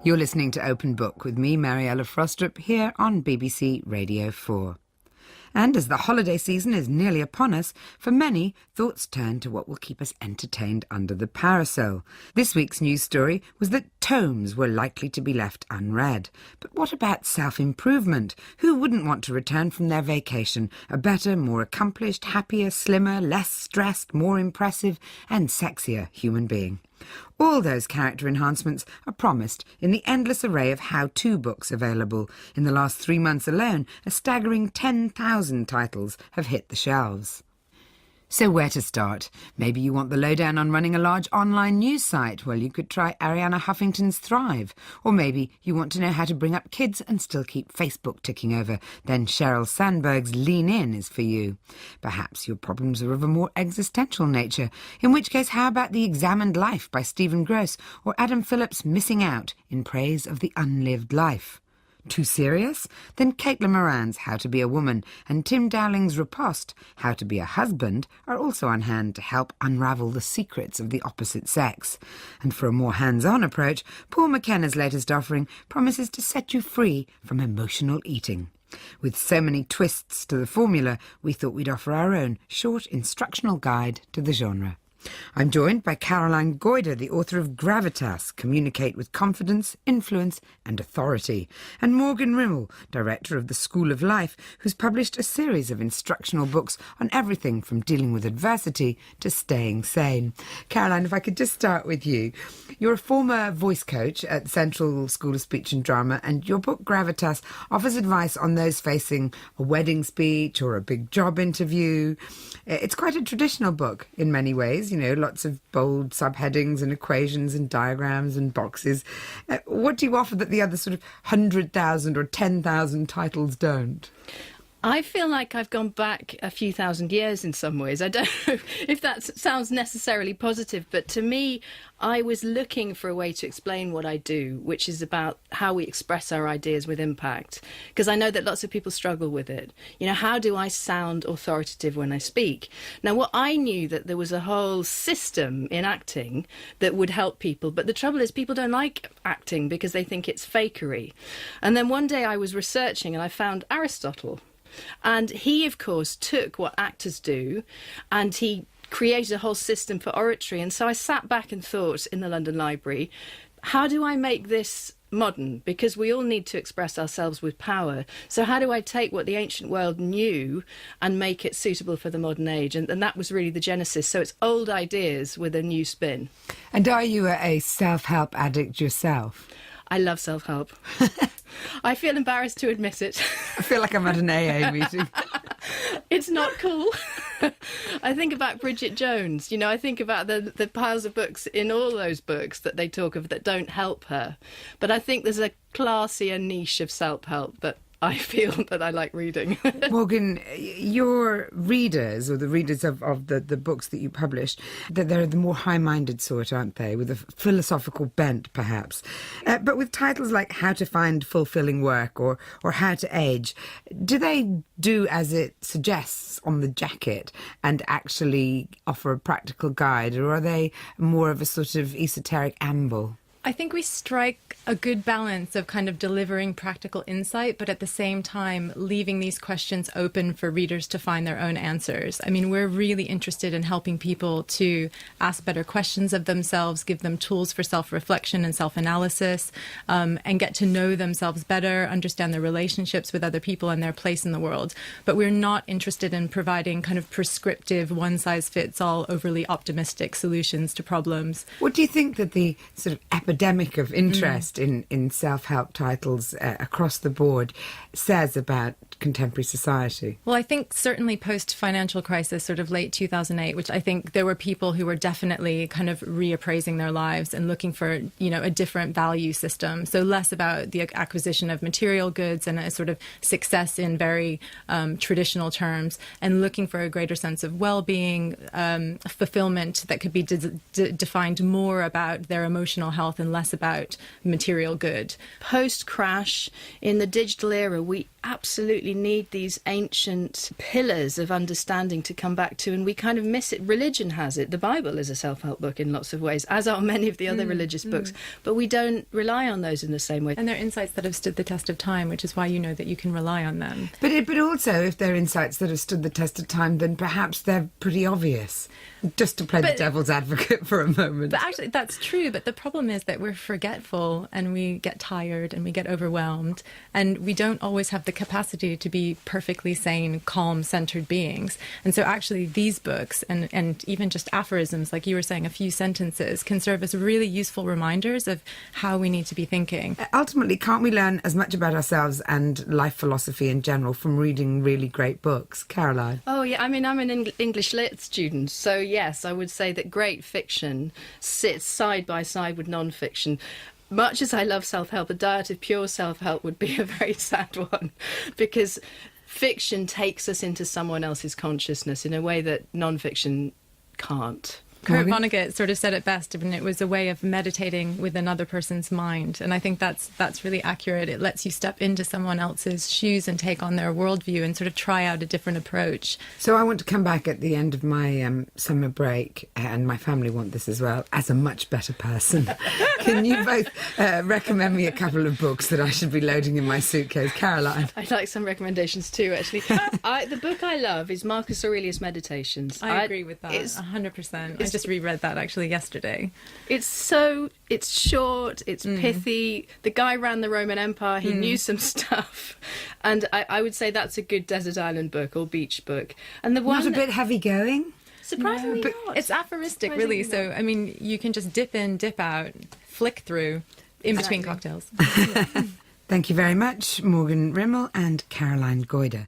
You're listening to Open Book with me, Mariella Frostrup, here on BBC Radio 4. And as the holiday season is nearly upon us, for many, thoughts turn to what will keep us entertained under the parasol. This week's news story was that tomes were likely to be left unread. But what about self-improvement? Who wouldn't want to return from their vacation a better, more accomplished, happier, slimmer, less stressed, more impressive and sexier human being? All those character enhancements are promised in the endless array of how-to books available. In the last 3 months alone, a staggering 10,000 titles have hit the shelves. So where to start? Maybe you want the lowdown on running a large online news site. Well, you could try Arianna Huffington's Thrive. Or maybe you want to know how to bring up kids and still keep Facebook ticking over. Then Sheryl Sandberg's Lean In is for you. Perhaps your problems are of a more existential nature. In which case, how about The Examined Life by Stephen Gross or Adam Phillips' Missing Out in Praise of the Unlived Life? Too serious? Then Caitlin Moran's How to Be a Woman and Tim Dowling's Riposte, How to Be a Husband, are also on hand to help unravel the secrets of the opposite sex. And for a more hands-on approach, Paul McKenna's latest offering promises to set you free from emotional eating. With so many twists to the formula, we thought we'd offer our own short instructional guide to the genre. I'm joined by Caroline Goyder, the author of Gravitas, Communicate with Confidence, Influence and Authority, and Morgan Rimmel, director of the School of Life, who's published a series of instructional books on everything from dealing with adversity to staying sane. Caroline, if I could just start with you. You're a former voice coach at Central School of Speech and Drama, and your book Gravitas offers advice on those facing a wedding speech or a big job interview. It's quite a traditional book in many ways. You know, lots of bold subheadings and equations and diagrams and boxes. What do you offer that the other sort of 100,000 or 10,000 titles don't? I feel like I've gone back a few thousand years in some ways. I don't know if that sounds necessarily positive, but to me, I was looking for a way to explain what I do, which is about how we express our ideas with impact. Because I know that lots of people struggle with it. You know, how do I sound authoritative when I speak? Now, what I knew that there was a whole system in acting that would help people. But the trouble is people don't like acting because they think it's fakery. And then one day I was researching and I found Aristotle. And he, of course, took what actors do and he created a whole system for oratory. And so I sat back and thought in the London Library, how do I make this modern? Because we all need to express ourselves with power. So how do I take what the ancient world knew and make it suitable for the modern age? And that was really the genesis. So it's old ideas with a new spin. And are you a self-help addict yourself? I love self-help. I feel embarrassed to admit it. I feel like I'm at an AA meeting. It's not cool. I think about Bridget Jones. You know, I think about the piles of books in all those books that they talk of that don't help her. But I think there's a classier niche of self-help that I feel that I like reading. Morgan, your readers, or the readers of the books that you publish, that they're the more high-minded sort, aren't they, with a philosophical bent, perhaps. But with titles like How to Find Fulfilling Work or How to Age, do they do as it suggests on the jacket and actually offer a practical guide, or are they more of a sort of esoteric amble? I think we strike a good balance of kind of delivering practical insight, but at the same time leaving these questions open for readers to find their own answers. I mean, we're really interested in helping people to ask better questions of themselves, give them tools for self-reflection and self-analysis, and get to know themselves better, understand their relationships with other people and their place in the world. But we're not interested in providing kind of prescriptive, one-size-fits-all, overly optimistic solutions to problems. What do you think that the sort of epidemic of interest in self-help titles across the board says about contemporary society? Well, I think certainly post-financial crisis, sort of late 2008, which I think there were people who were definitely kind of reappraising their lives and looking for, you know, a different value system. So less about the acquisition of material goods and a sort of success in very traditional terms, and looking for a greater sense of well-being, fulfillment that could be defined more about their emotional health and less about material good. Post-crash, in the digital era, absolutely need these ancient pillars of understanding to come back to, and we kind of miss it. Religion has it. The Bible is a self-help book in lots of ways, as are many of the other religious books, but we don't rely on those in the same way. And they're insights that have stood the test of time, which is why you know that you can rely on them. But also, if they're insights that have stood the test of time, then perhaps they're pretty obvious. Just to play the devil's advocate for a moment. But actually, that's true. But the problem is that we're forgetful and we get tired and we get overwhelmed. And we don't always have the capacity to be perfectly sane, calm, centered beings. And so actually, these books and even just aphorisms, like you were saying, a few sentences, can serve as really useful reminders of how we need to be thinking. Ultimately, can't we learn as much about ourselves and life philosophy in general from reading really great books? Caroline? Oh, yeah. I mean, I'm an English lit student, so yes, I would say that great fiction sits side by side with non-fiction. Much as I love self-help, a diet of pure self-help would be a very sad one, because fiction takes us into someone else's consciousness in a way that non-fiction can't. Kurt Vonnegut sort of said it best, and it was a way of meditating with another person's mind. And I think that's really accurate. It lets you step into someone else's shoes and take on their worldview and sort of try out a different approach. So I want to come back at the end of my summer break, and my family want this as well, as a much better person. Can you both recommend me a couple of books that I should be loading in my suitcase? Caroline? I'd like some recommendations too, actually. The book I love is Marcus Aurelius' Meditations. I agree with that, 100%. I just reread that actually yesterday. It's short, it's pithy. The guy ran the Roman Empire, he knew some stuff. And I would say that's a good desert island book or beach book. And the one Not a bit heavy going? surprisingly not. It's aphoristic, really. So, I mean, you can just dip in, dip out, flick through in between cocktails. Thank you very much, Morgan Rimmel and Caroline Goyder.